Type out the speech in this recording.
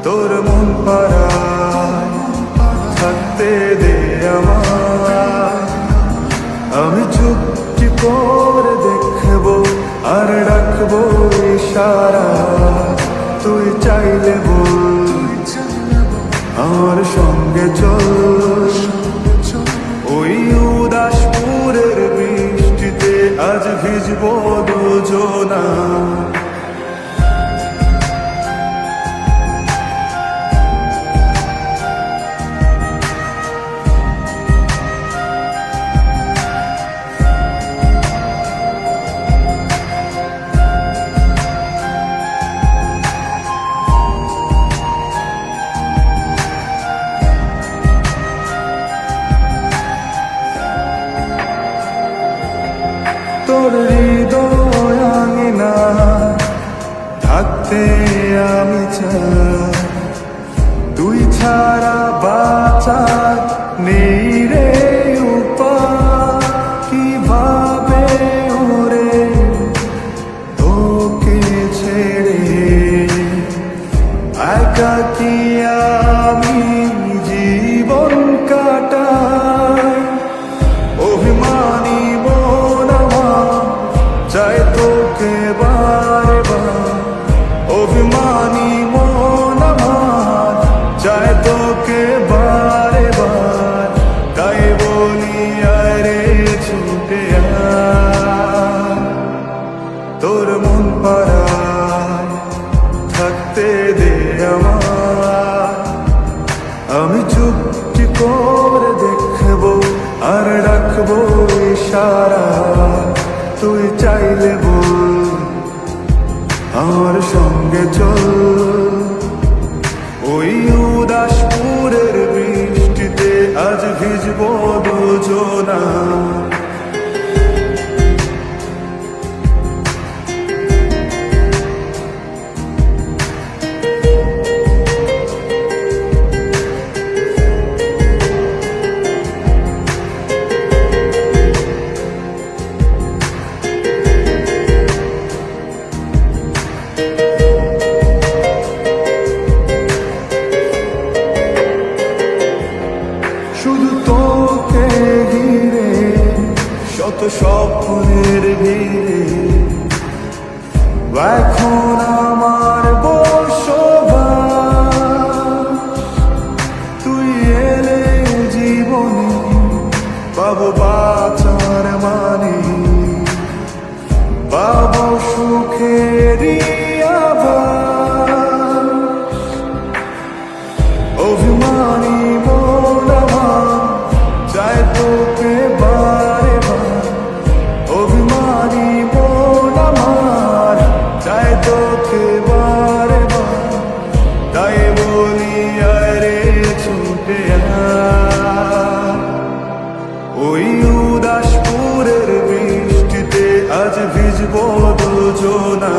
তোর মন পাড়ায় থাকতে দে আমায়, আমি চুপটি করে দেখবো আর ডাকবো ইশারা, তুই চাইলে বল আমার সঙ্গে চল। ওই উদাসপুরের বৃষ্টিতে আজ ভিজবো দুজনা। তোর হৃদয় আঙিনা থাকতে আমি চাই, তুই ছাড়া বাঁচার নেই রে উপায়। কিভাবে ওরে তোকে ছেড়ে একাকী আমি জীবন কাটাই। অভিমানী চাই তোকে বারে বার, অভিমানী মন আমার চাই তোকে বারে বার। তাই বলি আরে ছুটে আয়, তোর মন পাড়ায় থাকতে দে আমায়, আমি চুপটি করে দেখবো আর ডাকবো ইশারা, তুই চাইলে বল আমার সঙ্গে চল। ওই উদাসপুরের বৃষ্টিতে আজ ভিজবো দুজনা। শুধু তোকে ঘিরে শত স্বপ্নের ভিড়ে এখন আমার বসবাস। তুই এলে জীবনে পাবো বাঁচার মানে, পাবো সুখেরই আভাস। অভিমানী মন আমার চাই তোকে বারে বার, অভিমানী মন আমার চাই তোকে বারে বার। তাই বলি আরে ছুটে আয়, ওই উদাসপুরের বৃষ্টিতে আজ ভিজবো দুজনা।